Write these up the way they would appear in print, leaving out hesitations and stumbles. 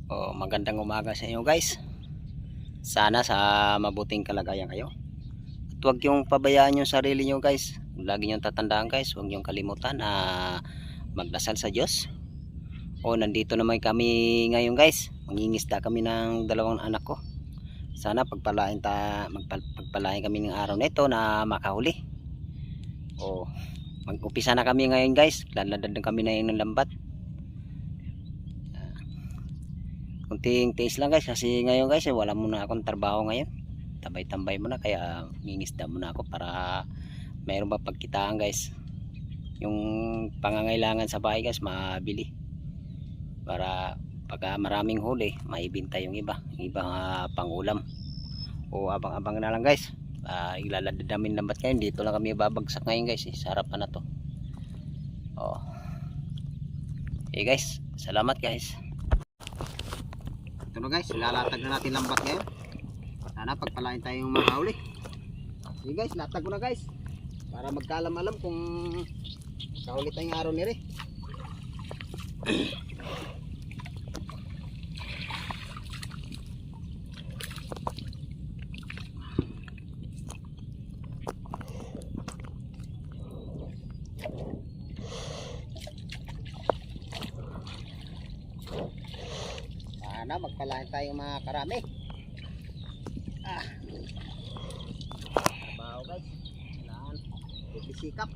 Magandang umaga sa inyo guys. Sana sa mabuting kalagayan kayo. At huwag yung pabayaan yung sarili nyo guys. Lagi nyo tatandaan guys, huwag nyo kalimutan na magdasal sa Diyos. Nandito naman kami ngayon guys. Mangingisda kami ng dalawang anak ko. Sana pagpalain kami ng araw na ito na makahuli. Mag-upisa na kami ngayon guys. Lalad na kami na ng lambat. Kunting tiis lang guys kasi ngayon guys wala muna akong trabaho ngayon. Tambay-tambay muna kaya ngingisda muna ako para mayroon ba pagkitaan guys. Yung pangangailangan sa bahay guys mabili. Para pagka maraming huli maibenta yung iba pangulam. Abang-abang na lang guys. Ilalad namin lambat ngayon. Dito lang kami babagsak ngayon guys. Sa harapan na to. Okay guys, salamat guys. Ito na guys, lalatag na natin lambat ngayon. Sana pagpalain tayong makahuli. Sige guys, latag ko na guys. Para magkaalam-alam kung kahuli tayong araw nire. Sana magpalain tayong mga karami. Baho guys. Kailangan bisikap.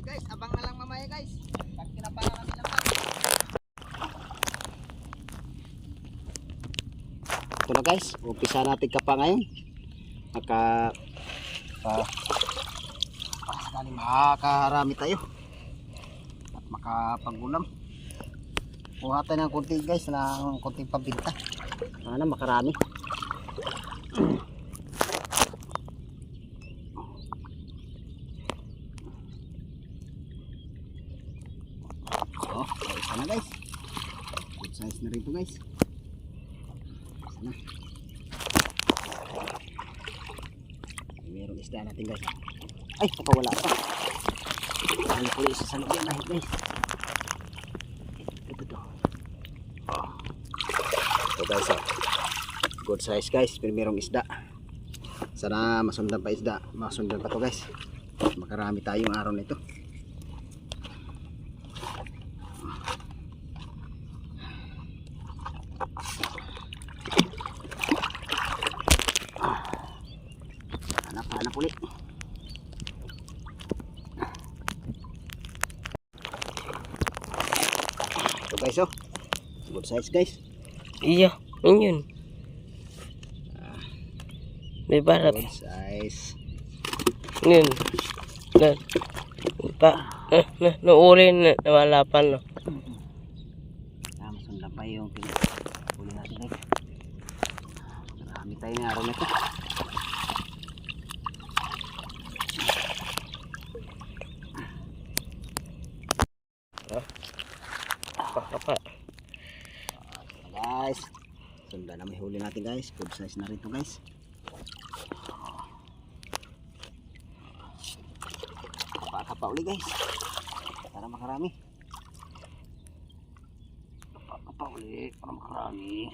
Guys, abang na lang mamaya guys. Pag kinapala kami lang pa. Ito na guys, umpisa natin kapa ngayon. Makakarami tayo. At makapangulam. Kuha tayo ng konti guys, ng konting pambinta. Sana makarami. Sana guys, good size na rin ito guys. Sana mayroong isda natin guys. Ay, nakawala pa. Ano po isa sa loob yan guys. Ito guys, good size guys, mayroong isda. Sana masundan pa isda, masundan pa to guys. Makarami tayong araw nito. Hanap ulit. Ito guys, good size guys. Iya, yun. May barat. Good size. Yun. Nauli na nawalapan no. Masundan pa yung pinuli natin guys. Marami tayo ng araw nito. Kapa. Guys, sundan na may huli natin guys. Good size na rin ito guys. Kapa uli guys para makarami. Kapa uli para makarami.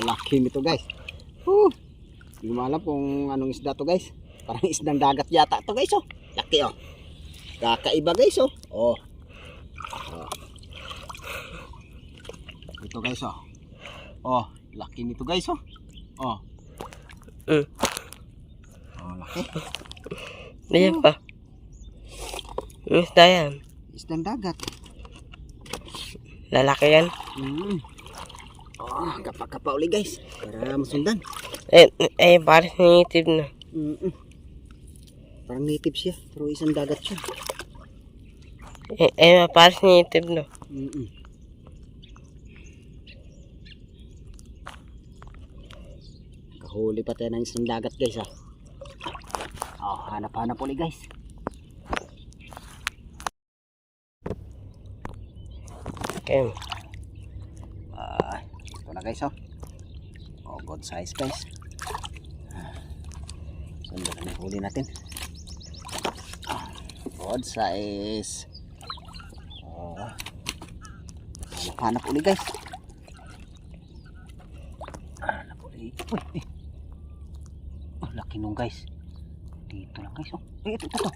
Laki nito guys. Hindi mo alam kung anong isda to guys. Parang isdang dagat yata to guys. Laki Kakaiba guys Ito guys oh. Oh, laki nito guys oh. Oh. Oh, laki. Ayan pa. Isda yan. Isdang dagat. Lalaki yan. Oh, kapa-kapa uli guys. Para masundan. Parang native na. Parang native siya, pero isang dagat siya. Parang native na. Kahuli pa tayo ng isang dagat guys ah. Oh, hanap-hanap uli guys. Okay. Ito na guys oh. Oh, good size guys. Sundan na yung huli natin. Good size. Oh. Hanap uli guys. Hanap uli. Uy. Oh, laki nung guys. Dito lang guys oh. Ito.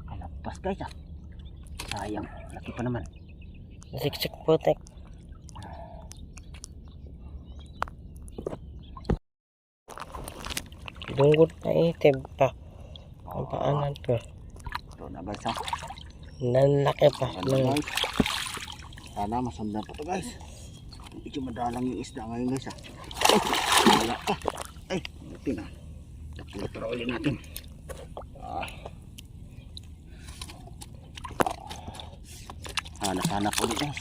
Kalabas guys ah. Sayang, laki pa naman. Siksik putek. Dunggod na itim pa. Ang paanan ko. Ito na guys oh. Nanlaki pa. Guys. Sana masundan pa to guys. Medyo madalang yung isda ngayon guys ah. Wala pa. Ay, buti na. Tapos ulit natin. Hanap ulit guys.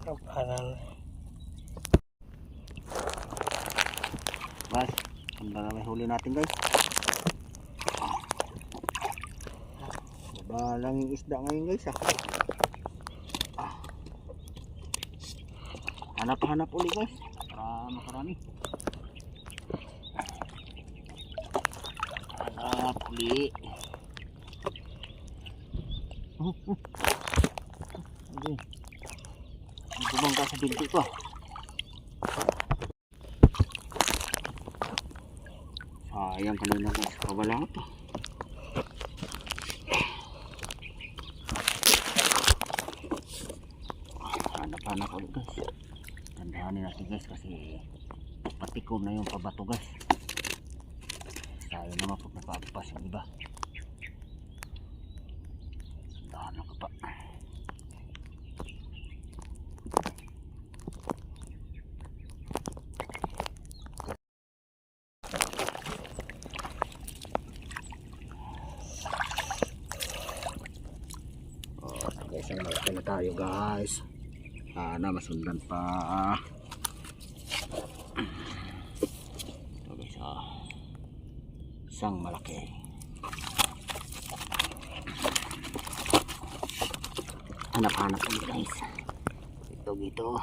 Ang paanan. Guys, sundan na may huli natin guys. Madalang yung isda ngayon guys ah. Hanap ulit guys. Para makarami. Hanap ulit. Okay. Bumangga sa binti ko. Sayang kanina guys. Kawala ito. Hanap ulit guys. Tandahanin natin guys kasi patikom na yung pabato guys. Sayang naman pag nagpaagpas yung iba. Tandahan lang ka pa. Guys, ang malaki na tayo guys. Sana masundan pa. Ito guys isang malaki. Hanap ulit guys. Ito.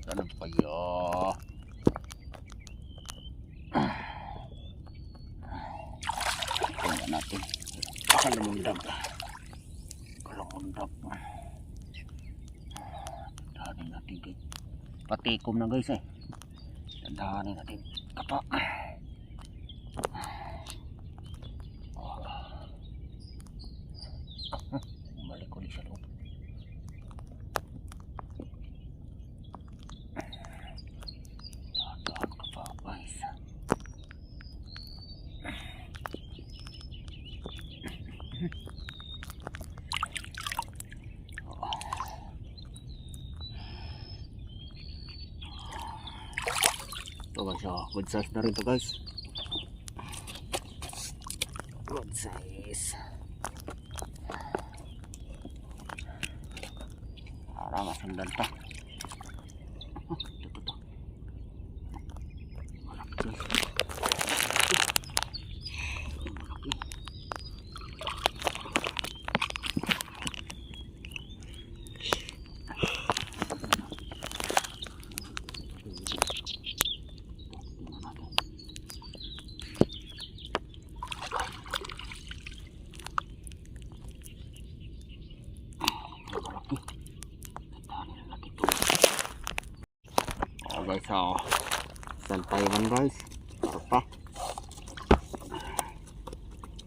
Ano pa yun? Tingnan natin. Kalamundag. Tandahanin natin guys. Patikom na guys eh. Tandahanin natin. Kapa. Balik ulit sa loob. Ito guys, good size na rin to guys. Good size. Para masundan pa. Ito. Malaki guys. Malaki. guys, oh. Isang Taiwan guys. Ito pa.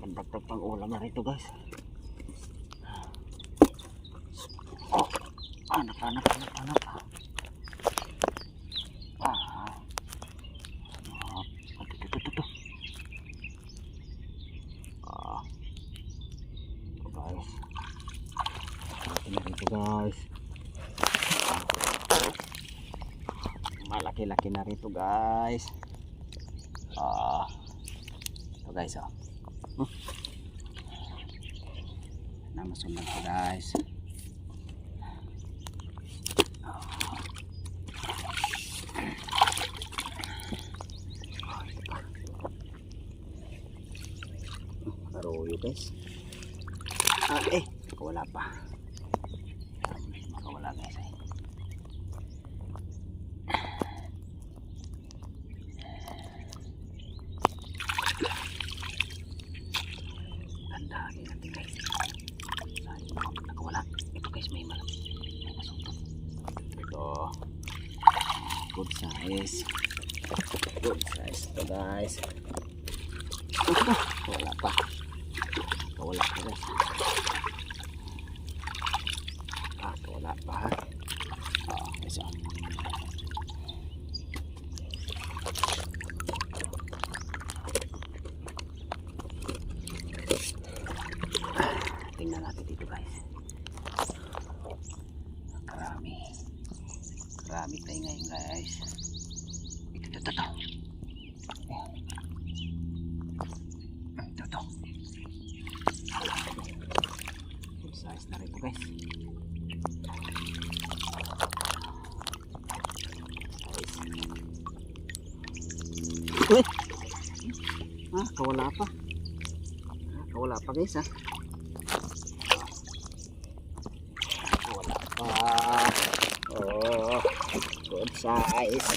Pandagdag pang ulam na rito guys. Oh, anak. Ito. Ito guys. Malaki na rito guys. Malaki-laki na rito guys. Ito guys, oh. Namasunod ko guys. Aroyo guys. Wala pa. Makawala guys eh. Tandaan natin guys. Sayang ako nakawala. Ito guys, may masuntot. Ito. Good size. Good size ito guys. Wala pa. Wala pa guys. Wala pa. Guys, oh. Tingnan natin dito guys. Marami tayo ngayon guys. Ito. Full size na rin ito guys. Uy! Kawala pa. Kawala pa guys ha. Kawala pa. Oh, good size.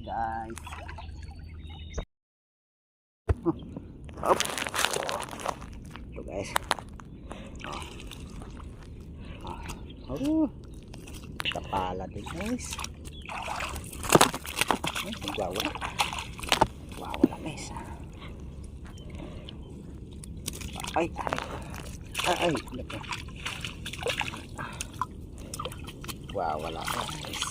Guys, up. Ito guys, kapala din guys. Wawala guys. Ay, wawala guys.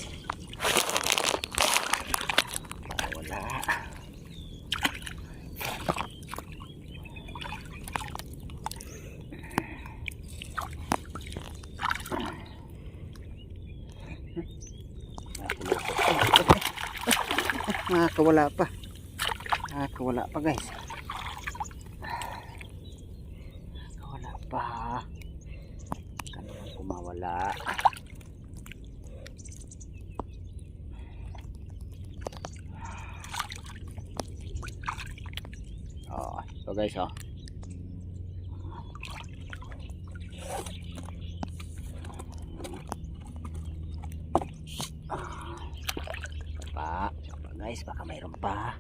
Kawala pa. Kawala pa guys. Kawala pa. Kailangan kumawala. So guys, oh. Guys, baka mayroon pa.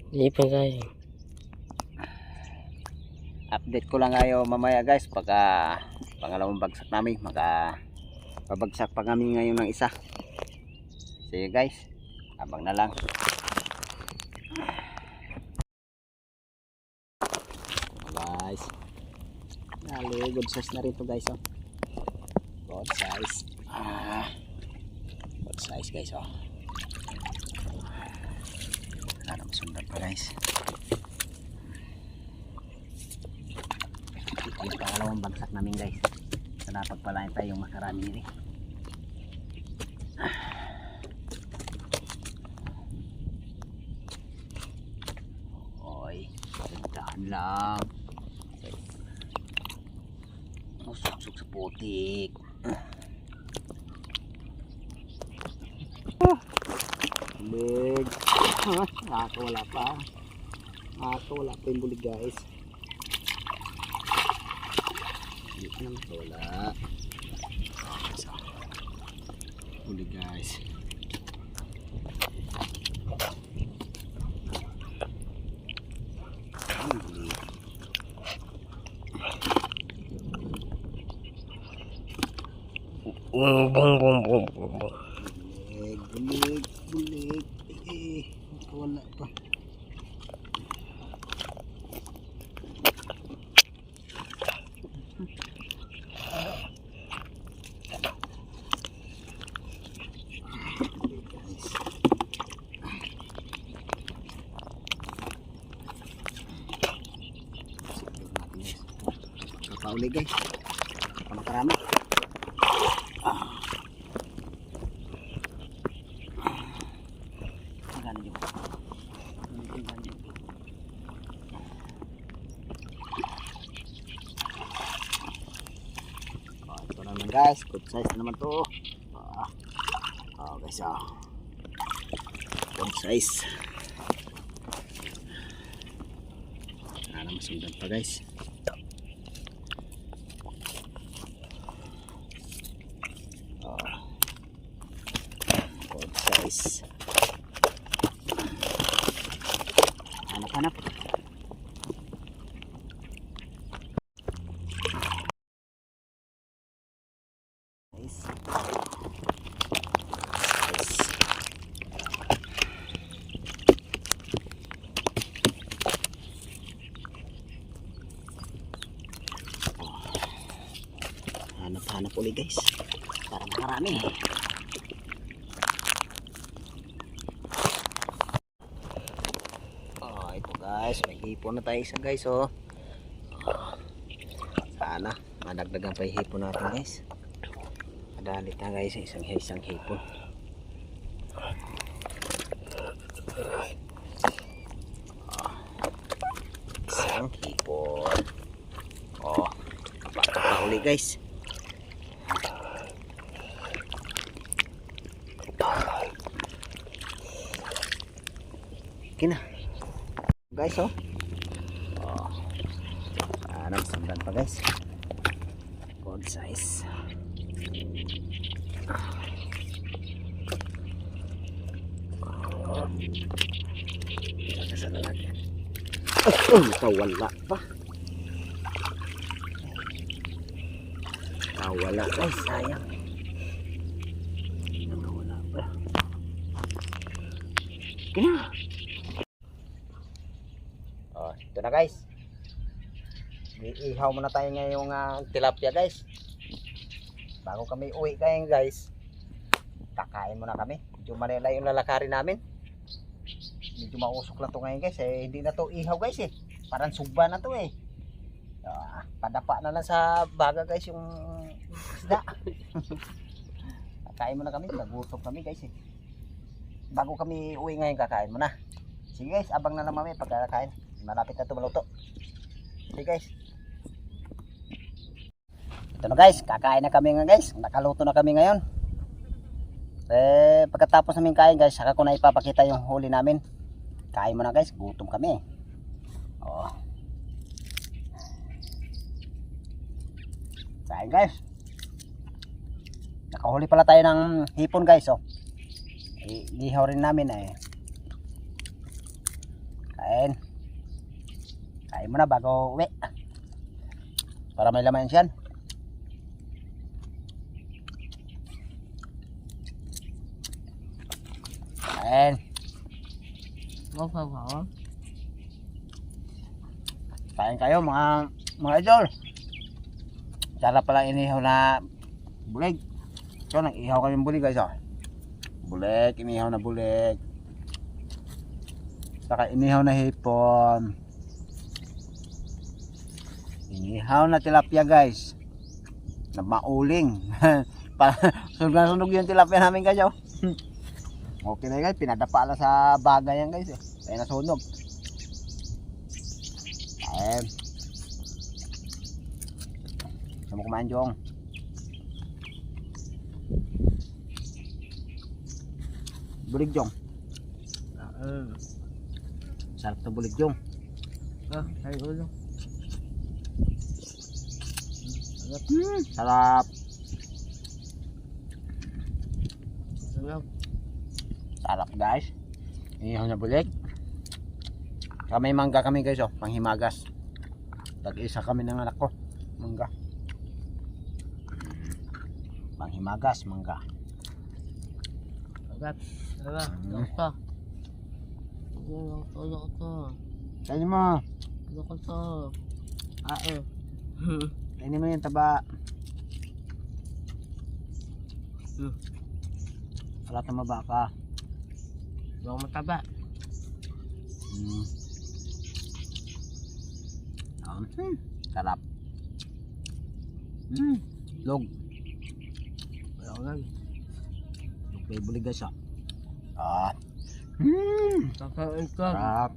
Hindi pa tayo. Update ko lang kayo mamaya guys pagka pangalawang bagsak namin. Babagsak pa kami ngayon ng isa. Sige guys, abang na lang. Guys, good size na rin to guys, oh. Good size. Good size guys, oh. Sana masundan pa guys. Ito yung pangalawang bagsak namin guys. Sana pagpalain tayo yung makarami nila. Oy, dahan lang. Suksok sa putik. Big. Nakakawala pa. Nakakawala pa yung bulig guys. Hindi pa naman wala. So, bulig guys. Ang bulig. Bung bung bung bung bung. Bulig, bulig. Nakakawala pa. Pauli guys, makarami. Ito naman guys, good size na naman to. Guys, good size. Sana masundan pa guys. Good size. Hanap-hanap. Nice. Hanap-hanap ulit guys para makarami. Ito guys, may hipon na tayo isa guys. Sana madagdagan pa yung hipon natin guys. Madalit na guys, isang hipon. Isang hipon. Kapaka uli guys. Okay na guys. Sana masundan pa guys. Good size. Sana natin. Kawala pa. Kawala guys, sayang. Kawala pa. Okay na. Ito na guys. Iihaw muna tayo ngayong tilapia guys. Bago kami uwi kayo guys, kakain muna kami. Medyo manila yung lalakarin namin. Medyo mausok lang to ngayon guys. Hindi na to ihaw guys Parang sugba na to Padapa na lang sa baga guys yung isda. Kakain muna kami. Nagutom kami guys Bago kami uwi ngayon, kakain muna. Sige guys, abang na lang mami pagkakain. Malapit na ito maluto. Sige guys. Ito na guys, kakain na kami ngayon guys. Nakaluto na kami ngayon. Pagkatapos namin kain guys, saka ko na ipapakita yung huli namin. Kain muna guys, gutom kami. Kain guys. Nakahuli pala tayo ng hipon guys Iihaw rin namin Kain. Kain muna bago uwi. Para may laman siyan. Kain. Kain kayo mga idol. Sarap pala inihaw na bulig. So nag-ihaw kami bulig guys Bulig, inihaw na bulig. Saka inihaw na hipon. Inihaw na tilapia guys. Na mauling. Sunog yung tilapia namin guys Okay na guys, pinadapa lang sa bagay yan guys Kaya nasunog. Ayun. Gusto mo kumain Jong? Bulig Jong. Sarap na bulig yung. Ay ulo. Sarap. Sarap. Sarap guys. Ihaw na bulig. May mangga kami guys oh, panghimagas. Tag-isa kami ng anak ko. Mangga. Panghimagas, mangga. Sarap. Sarap. Ito. Ulo ko to. Kainin mo. Ulo ko to. Kainin mo yung taba. Wala na mabaka. Ulo ko mataba. Sarap. Log. Wala ko lang. Log may bulig guys ah. Kakain ka. Sarap.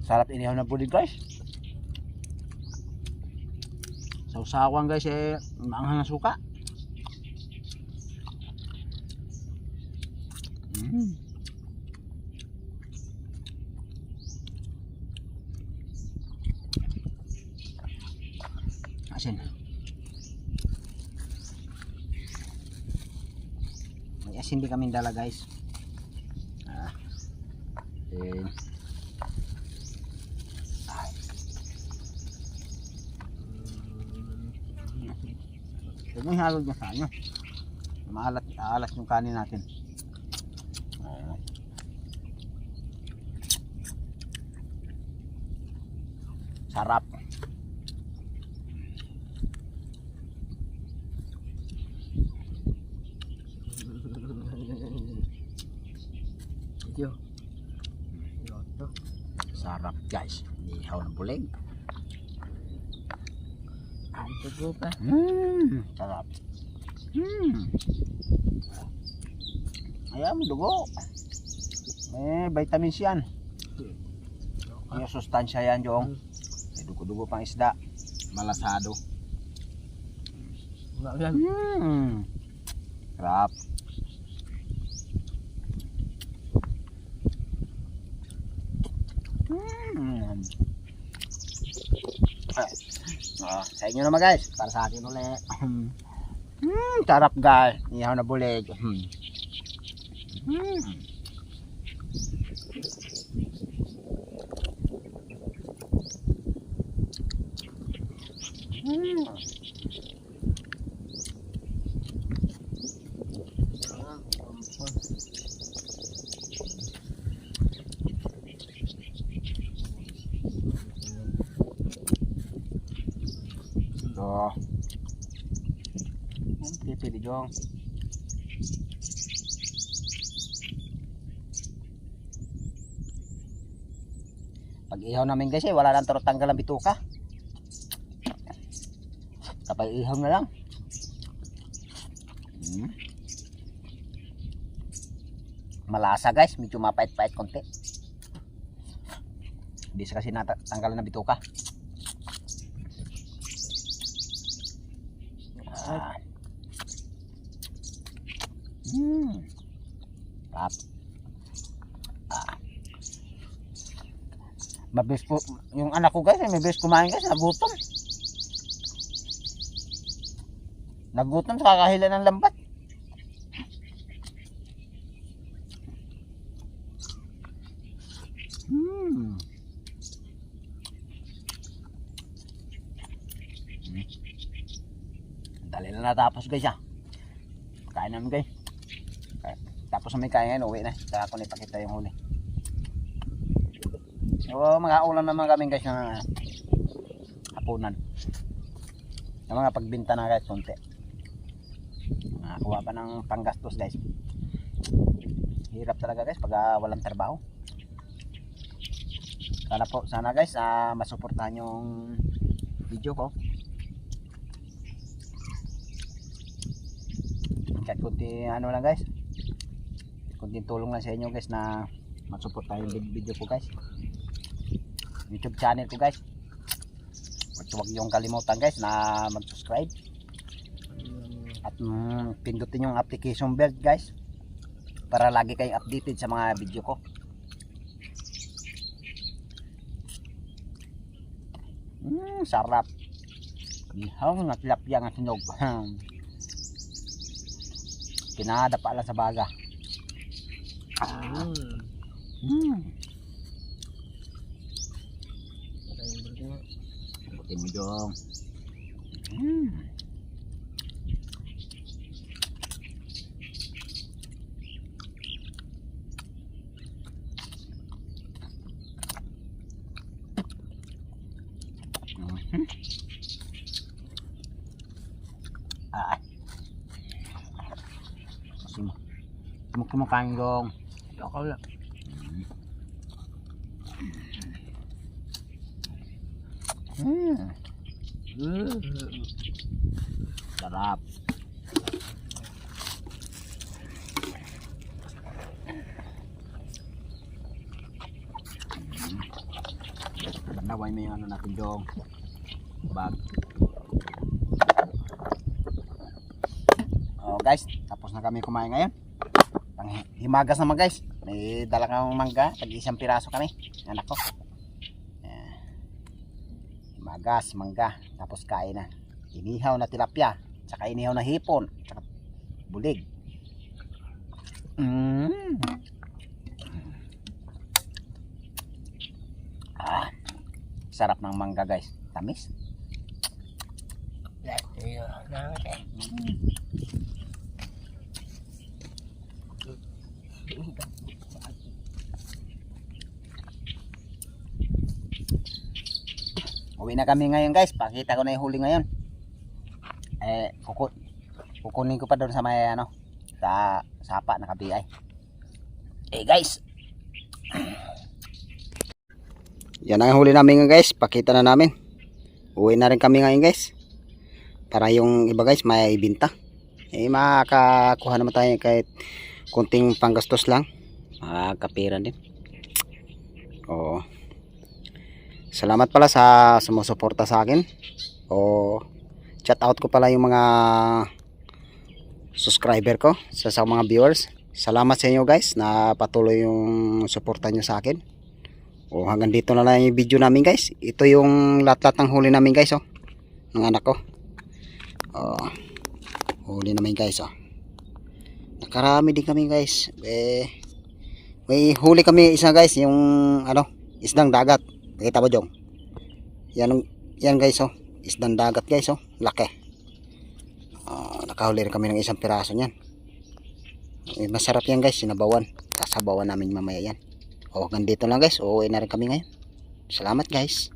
Sarap inihaw na bulig guys. Sausawan guys eh, maanghang na suka. Asin. May asin din kami dala guys. Asin. Huwag mo ihalog niya sa ano. Maalat yung kanin natin. Sarap. Ito. Sarap guys. Ihaw ng bulig. Ito pa. Sarap. Ayan, dugo. May vitamins yan. May sustansya yan, Jong. May dugo-dugo pang isda. Malasado. Wala yan. Sarap. Sa inyo naman guys, para sa akin ulit. Sarap guys, ihaw na bulig. So, pili Jong. Pag ihaw namin guys wala nang tanggal ang bituka. Kapag ihaw na lang. Malasa guys, medyo mapait-pait konti. Hindi kasi natanggalan ng bituka. Sarap. Mabilis po yung anak ko guys, mabilis kumain guys, nagutom. Nagutom sa kakahila ng lambat. Dali na natapos guys ah. Kain namin guys. Tapos na may kain, uwi na. Saka ko nipakita yung huli. So mga ulam naman kami guys na hapunan. Yung mga pagbinta na guys, konti. Nakakuha pa ng panggastos guys. Hirap talaga guys pag walang trabaho. Sana guys masuportahan yung video ko. Kahit kunti ano lang guys, kunting tulong lang sa inyo guys na Mag-support tayo yung video ko guys. YouTube channel ko guys. Huwag yung kalimutan guys na mag-subscribe. At pindutin yung application bell guys. Para lagi kayong updated sa mga video ko. Sarap. Ihaw na tilapia nga sinog. Pinadapa lang sa baga. Butin mo dong. Kumakain dong. Ako lang. Sarap. Naway mo yung ano natin dong. Bag. Oh guys, tapos na kami kumain ngayon. Himagas naman guys. May dala kang mangga, tag-isang piraso kami. Anak ko. Himagas, mangga, tapos kain na. Inihaw na tilapia, tsaka inihaw na hipon, tsaka bulig. Sarap ng mangga guys. Tamis. Uwi na kami ngayon guys. Pakita ko na yung huli ngayon. Kukunin ko pa doon sa may ano, sa sapa na kabiyay. Guys. Yan ang huli namin ngayon guys. Pakita na namin. Uwi na rin kami ngayon guys. Para yung iba guys may ibinta. Makakakuha naman tayo kahit kunting panggastos lang. Makakapira din. Oo. Salamat pala sa sumusuporta sa akin. Chat out ko pala yung mga subscriber ko, sa mga viewers. Salamat sa inyo guys na patuloy yung suporta nyo sa akin. Hanggang dito na lang yung video namin guys. Ito yung lahat-lahat ng huli namin guys ng anak ko. Huli namin guys nakarami din kami guys. May huli kami isa guys, yung ano, isdang dagat. Kita mo dong. Yan guys isdang dagat guys laki. Nakahuli rin kami ng isang piraso niyan. Masarap yan guys, sinabawan. Sasabawan namin mamaya yan. Hanggang dito lang guys. Uuwi na rin kami ngayon. Salamat guys.